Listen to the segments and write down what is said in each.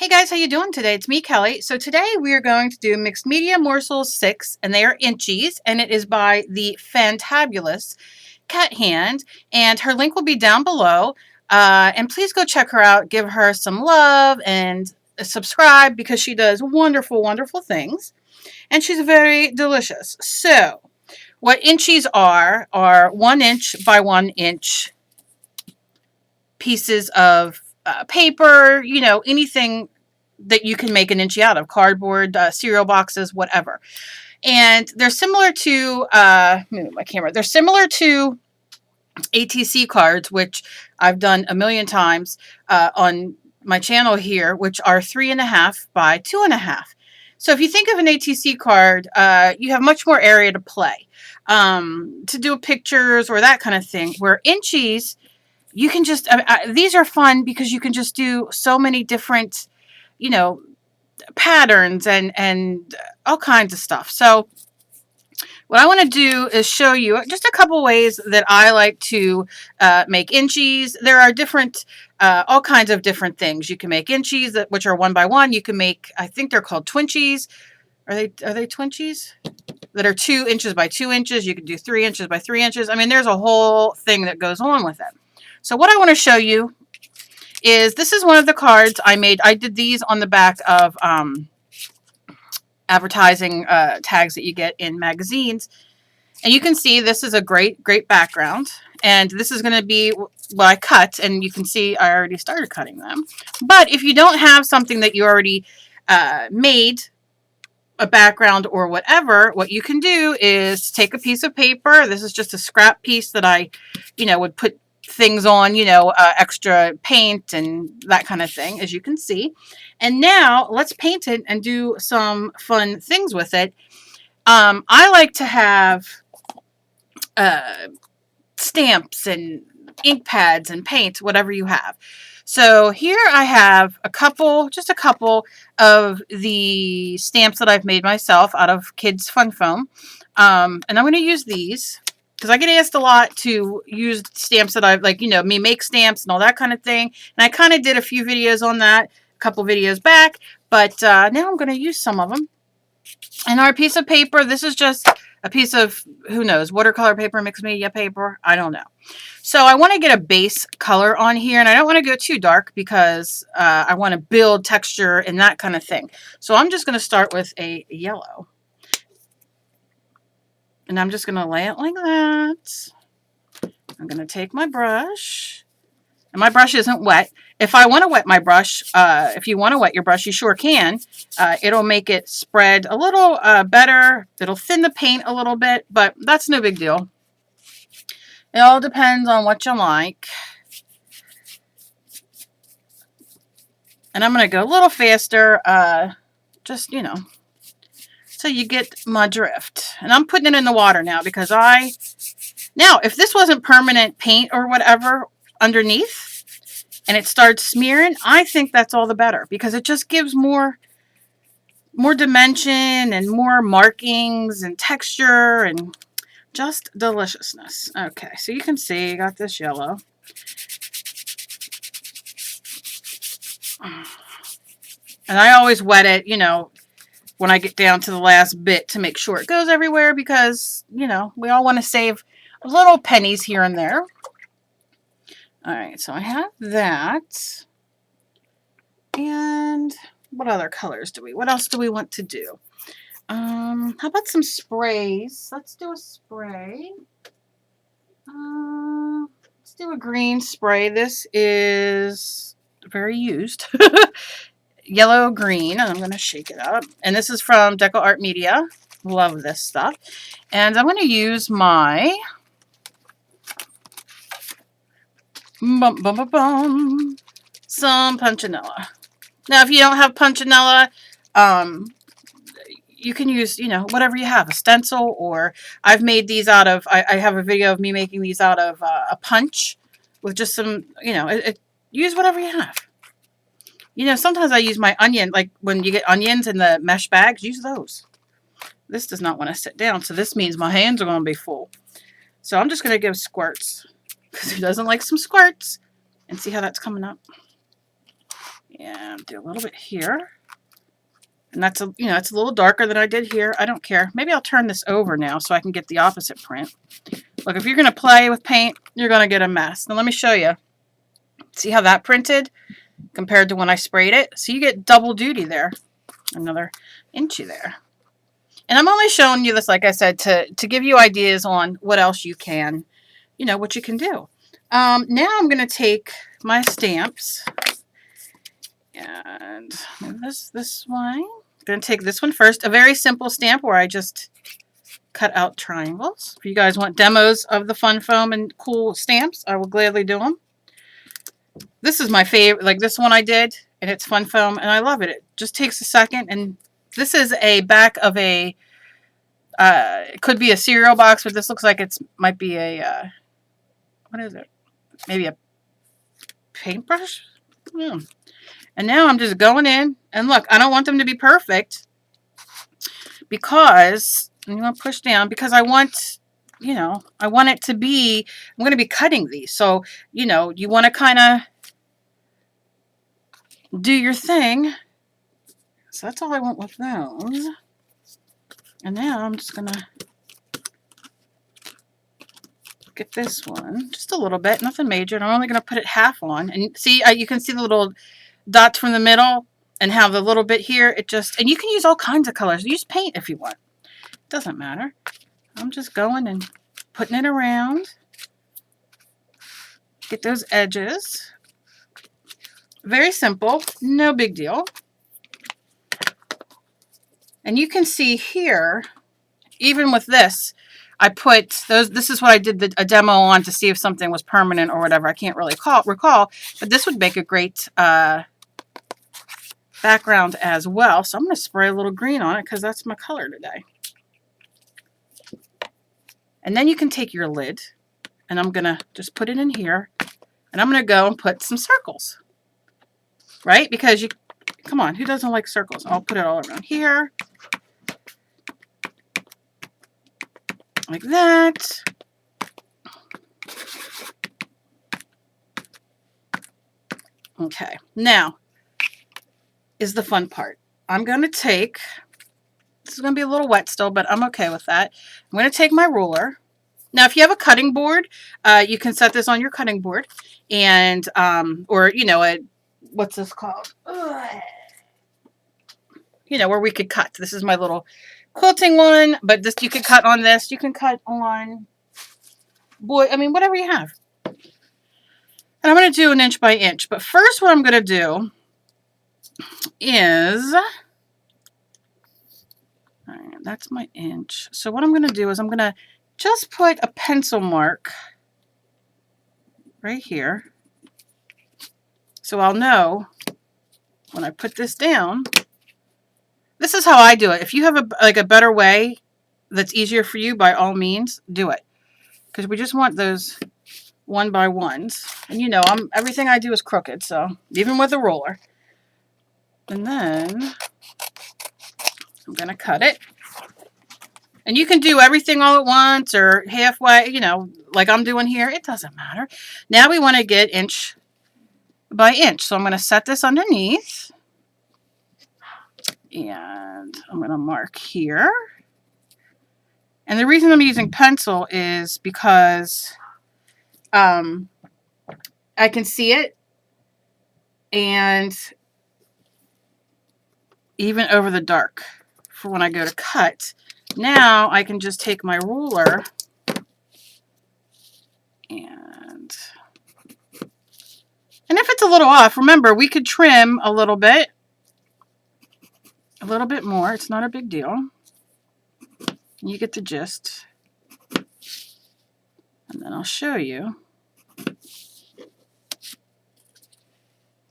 Hey guys, how you doing today? It's me, Kelly. So today we are going to do Mixed Media Morsels 6, and they are inchies, and it is by the fantabulous Cat Hand, and her link will be down below. And please go check her out, give her some love, and subscribe because she does wonderful, wonderful things, and she's very delicious. So what inchies are 1 inch by 1 inch pieces of paper, anything that you can make an inchy out of, cardboard, cereal boxes, whatever. And they're similar to, move my camera, they're similar to ATC cards, which I've done a million times on my channel here, which are 3.5 by 2.5. So if you think of an ATC card, you have much more area to play, to do pictures or that kind of thing, where inchies, you can just, these are fun because you can just do so many different, patterns and all kinds of stuff. So what I want to do is show you just a couple ways that I like to make inchies. There are different, all kinds of different things. You can make inchies, which are 1 by 1. You can make, I think they're called twinchies. Are they twinchies? That are 2 inches by 2 inches. You can do 3 inches by 3 inches. I mean, there's a whole thing that goes on with it. So what I want to show you is, this is one of the cards I made. I did these on the back of advertising tags that you get in magazines. And you can see this is a great, great background. And this is going to be what I cut. And you can see I already started cutting them. But if you don't have something that you already made, a background or whatever, what you can do is take a piece of paper. This is just a scrap piece that I, would put things on, extra paint and that kind of thing, as you can see. And now let's paint it and do some fun things with it. I like to have stamps and ink pads and paint, whatever you have. So here I have just a couple of the stamps that I've made myself out of kids' fun foam. And I'm going to use these because I get asked a lot to use stamps that I've, me make stamps and all that kind of thing. And I kind of did a few videos on that a couple videos back, but now I'm going to use some of them. And our piece of paper, this is just a piece of, who knows, watercolor paper, mixed media paper, I don't know. So I want to get a base color on here, and I don't want to go too dark because I want to build texture and that kind of thing. So I'm just going to start with a yellow. And I'm just going to lay it like that. I'm going to take my brush. And my brush isn't wet. If I want to wet my brush, if you want to wet your brush, you sure can. It'll make it spread a little better. It'll thin the paint a little bit, but that's no big deal. It all depends on what you like. And I'm going to go a little faster, just, so you get my drift. And I'm putting it in the water now because now, if this wasn't permanent paint or whatever underneath, and it starts smearing, I think that's all the better because it just gives more dimension and more markings and texture and just deliciousness. Okay, so you can see I got this yellow. And I always wet it, when I get down to the last bit to make sure it goes everywhere because, we all want to save little pennies here and there. All right, so I have that. And what other colors what else do we want to do? How about some sprays? Let's do a spray. Let's do a green spray. This is very used. Yellow green, and I'm going to shake it up. And this is from Deco Art Media. Love this stuff. And I'm going to use my some punchinella. Now, if you don't have punchinella, you can use, whatever you have, a stencil, or I've made these out of, I have a video of me making these out of a punch with just some, use whatever you have. Sometimes I use my onion, like when you get onions in the mesh bags, use those. This does not want to sit down, so this means my hands are going to be full. So I'm just going to give squirts, because who doesn't like some squirts? And see how that's coming up? And do a little bit here. And that's a, it's a little darker than I did here. I don't care. Maybe I'll turn this over now so I can get the opposite print. Look, if you're going to play with paint, you're going to get a mess. Now let me show you. See how that printed compared to when I sprayed it? So you get double duty there. Another inchy there. And I'm only showing you this, like I said, to give you ideas on what else you can, what you can do. Now I'm going to take my stamps and this one. I'm going to take this one first. A very simple stamp where I just cut out triangles. If you guys want demos of the fun foam and cool stamps, I will gladly do them. This is my favorite, like this one I did, and it's fun foam, and I love it. It just takes a second, and this is a back of a, it could be a cereal box, but this looks like it might be a, what is it? Maybe a paintbrush? And now I'm just going in, and look, I don't want them to be perfect because, and you want to push down, because I want, I want it to be, I'm going to be cutting these. So, you want to kind of do your thing. So that's all I want with those. And now I'm just going to get this one just a little bit, nothing major. And I'm only going to put it half on. And see, you can see the little dots from the middle and how the little bit here, it just, and you can use all kinds of colors. Use paint if you want. It doesn't matter. I'm just going and putting it around. Get those edges. Very simple, no big deal. And you can see here, even with this, I put those, this is what I did a demo on to see if something was permanent or whatever. I can't really recall, but this would make a great background as well. So I'm going to spray a little green on it because that's my color today. And then you can take your lid, and I'm going to just put it in here, and I'm going to go and put some circles. Right? Because come on, who doesn't like circles? I'll put it all around here. Like that. Okay, now is the fun part. I'm going to take, this is going to be a little wet still, but I'm okay with that. I'm going to take my ruler. Now, if you have a cutting board, you can set this on your cutting board, and or what's this called? Where we could cut. This is my little quilting one, but this you could cut on this. You can cut on whatever you have. And I'm going to do an inch by inch. But first, what I'm going to do is, all right, that's my inch. So what I'm going to do is I'm going to just put a pencil mark right here. So I'll know when I put this down. This is how I do it. If you have a better way that's easier for you, by all means, do it. Because we just want those one by ones. And everything I do is crooked, so even with a ruler. And then I'm going to cut it. And you can do everything all at once or halfway, like I'm doing here. It doesn't matter. Now we want to get inch by inch. So I'm going to set this underneath. And I'm going to mark here. And the reason I'm using pencil is because I can see it. And even over the dark for when I go to cut. Now I can just take my ruler and if it's a little off, remember we could trim a little bit more. It's not a big deal. You get the gist. And then I'll show you.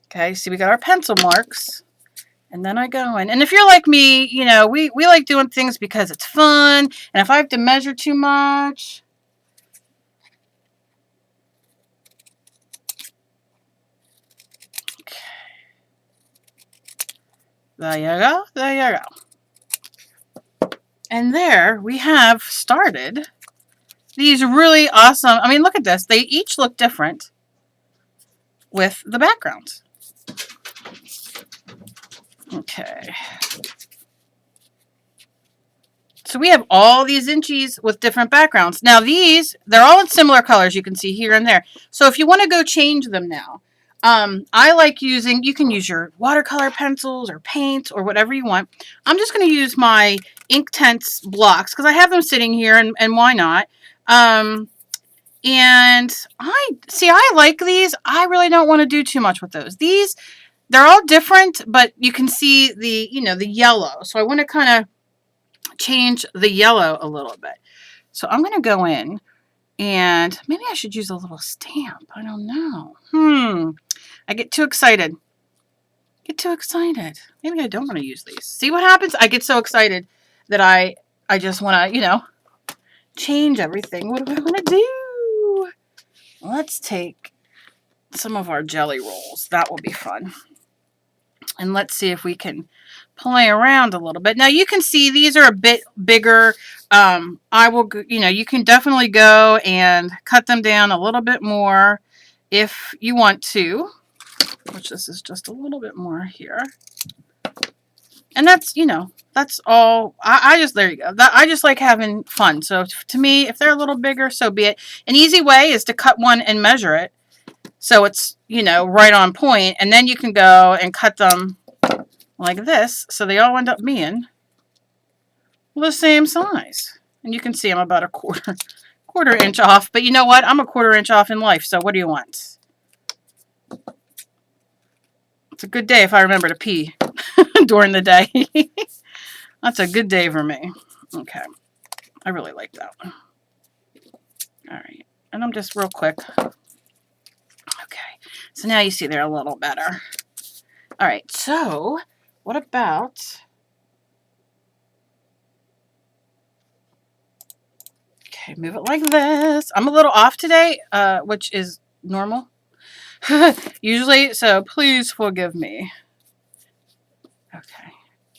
Okay, see we got our pencil marks. And then I go in. And if you're like me, we like doing things because it's fun. And if I have to measure too much, okay. There you go. There you go. And there we have started these really awesome, look at this. They each look different with the backgrounds. Okay. So we have all these inchies with different backgrounds. Now these, they're all in similar colors, you can see here and there. So if you want to go change them now, I like using, you can use your watercolor pencils or paints or whatever you want. I'm just going to use my Inktense blocks because I have them sitting here, and why not? And I like these. I really don't want to do too much with those. These, they're all different, but you can see the, the yellow. So I want to kind of change the yellow a little bit. So I'm going to go in, and maybe I should use a little stamp. I don't know. I get too excited. Maybe I don't want to use these. See what happens? I get so excited that I just want to, change everything. What do I want to do? Let's take some of our jelly rolls. That will be fun. And let's see if we can play around a little bit. Now you can see these are a bit bigger. I will, you can definitely go and cut them down a little bit more if you want to, which this is just a little bit more here. And that's, that's all. There you go. I just like having fun. So to me, if they're a little bigger, so be it. An easy way is to cut one and measure it, so it's, right on point. And then you can go and cut them like this, so they all end up being the same size. And you can see I'm about a quarter inch off. But you know what? I'm a quarter inch off in life, so what do you want? It's a good day if I remember to pee during the day. That's a good day for me. Okay. I really like that one. All right. And I'm just real quick. Okay. So now you see they're a little better. All right. So what about... Okay, move it like this. I'm a little off today, which is normal. Usually, so please forgive me. Okay.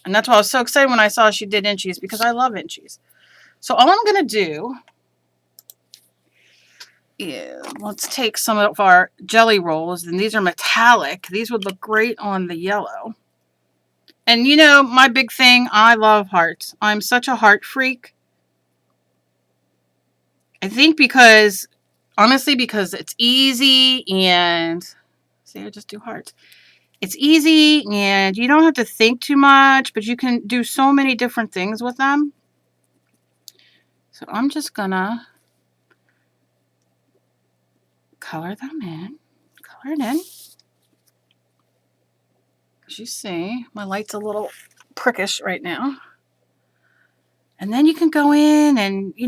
And that's why I was so excited when I saw she did inchies, because I love inchies. So all I'm going to do is, let's take some of our jelly rolls, and these are metallic. These would look great on the yellow. And my big thing, I love hearts. I'm such a heart freak. I think honestly, because it's easy, and see, I just do hearts. It's easy, and you don't have to think too much, but you can do so many different things with them. So I'm just gonna color them in. Color it in. As you see, my light's a little prickish right now. And then you can go in and, we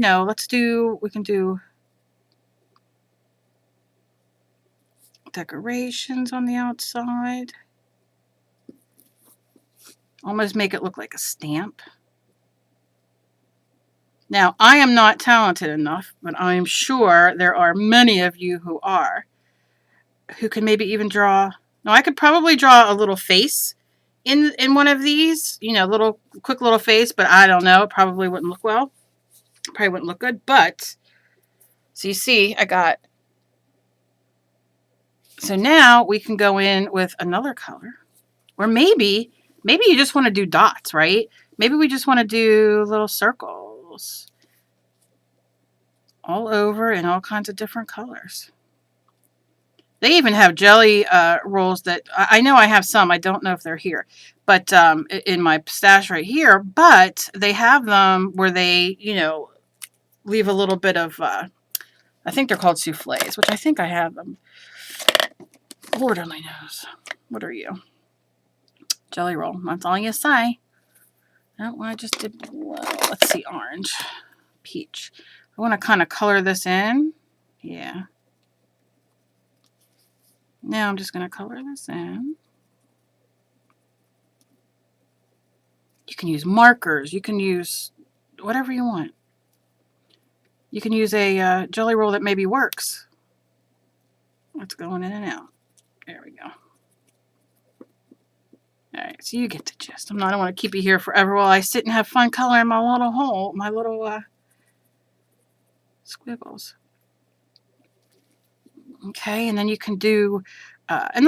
can do decorations on the outside. Almost make it look like a stamp. Now, I am not talented enough, but I am sure there are many of you who are, who can maybe even draw. Now, I could probably draw a little face in one of these, quick little face, but I don't know. It probably wouldn't look well. Probably wouldn't look good, but so you see, so now we can go in with another color, or maybe you just want to do dots, right? Maybe we just want to do little circles all over in all kinds of different colors. They even have jelly rolls that I know I have some. I don't know if they're here, but in my stash right here. But they have them where they, leave a little bit of, I think they're called souffles, which I think I have them. Lord only knows. What are you? Jelly roll. That's all you say. No, I just did, let's see, orange. Peach. I want to kind of color this in. Yeah. Now I'm just going to color this in. You can use markers. You can use whatever you want. You can use a jelly roll that maybe works. It's going in and out. There we go. All right, so you get the gist. I don't want to keep you here forever while I sit and have fun coloring my little hole, my little squiggles. Okay, and then you can do And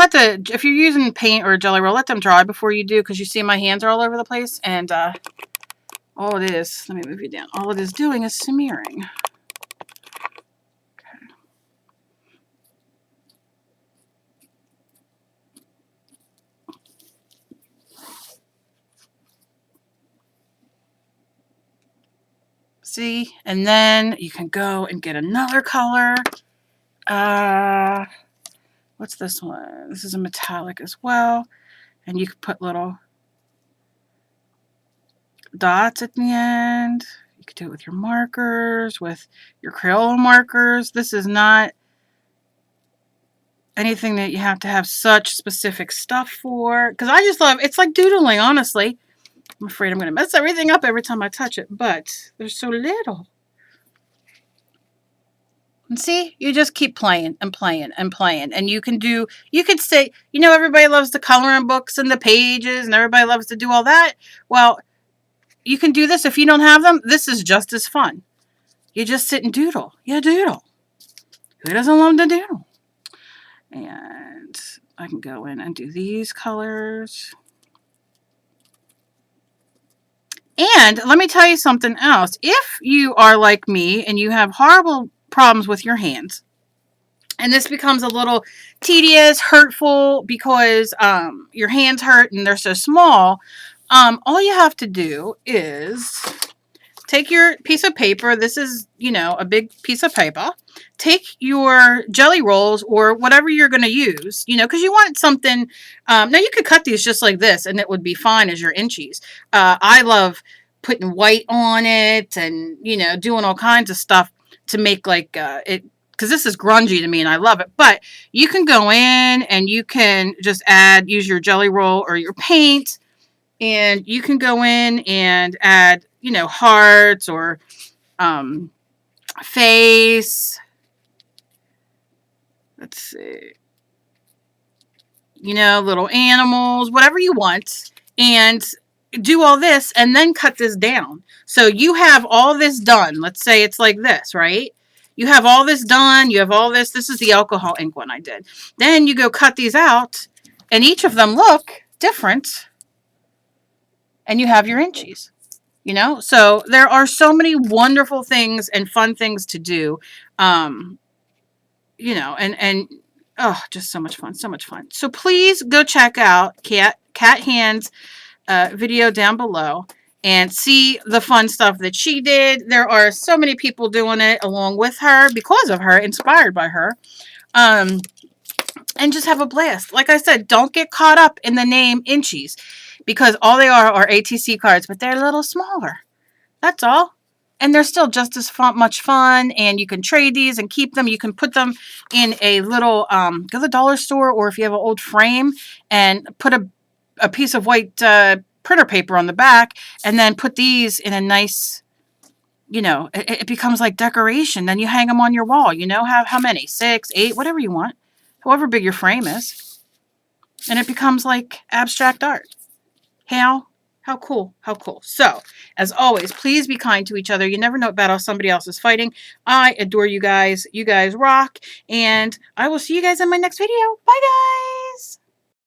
if you're using paint or a jelly roll, let them dry before you do, because you see my hands are all over the place. And all it is, let me move you down. All it is doing is smearing. See, and then you can go and get another color. What's this one? This is a metallic as well. And you can put little dots at the end. You could do it with your markers, with your Crayola markers. This is not anything that you have to have such specific stuff for. Because I just love, it's like doodling, honestly. I'm afraid I'm going to mess everything up every time I touch it, but there's so little. And see, you just keep playing and playing and playing. And you could say, you know, everybody loves the coloring books and the pages and everybody loves to do all that. Well, you can do this. If you don't have them, this is just as fun. You just sit and doodle. You doodle. Who doesn't love to doodle? And I can go in and do these colors. And let me tell you something else. If you are like me and you have horrible problems with your hands, and this becomes a little tedious, hurtful because your hands hurt and they're so small, all you have to do is take your piece of paper. This is, you know, a big piece of paper. Take your jelly rolls or whatever you're going to use, you know, because you want something. Now, you could cut these just like this and it would be fine as your inchies. I love putting white on it and, you know, doing all kinds of stuff to make like it, because this is grungy to me and I love it. But you can go in and you can just use your jelly roll or your paint, and you can go in and add, you know, hearts or face. Let's see. You know, little animals, whatever you want. And do all this and then cut this down. So you have all this done. Let's say it's like this, right? You have all this done. You have all this. This is the alcohol ink one I did. Then you go cut these out, and each of them look different. And you have your inchies. You know, so there are so many wonderful things and fun things to do. You know, and oh, just so much fun, so much fun. So please go check out Cat Hands video down below and see the fun stuff that she did. There are so many people doing it along with her, because of her, inspired by her. And just have a blast. Like I said, don't get caught up in the name inchies, because all they are ATC cards, but they're a little smaller. That's all. And they're still just as much fun, and you can trade these and keep them. You can put them in a little, go to the dollar store, or if you have an old frame, and put a piece of white printer paper on the back, and then put these in a nice, you know, it becomes like decoration. Then you hang them on your wall. You know, have how many? 6, 8, whatever you want. However big your frame is. And it becomes like abstract art. How cool. How cool. So, as always, please be kind to each other. You never know what battle somebody else is fighting. I adore you guys. You guys rock. And I will see you guys in my next video. Bye, guys.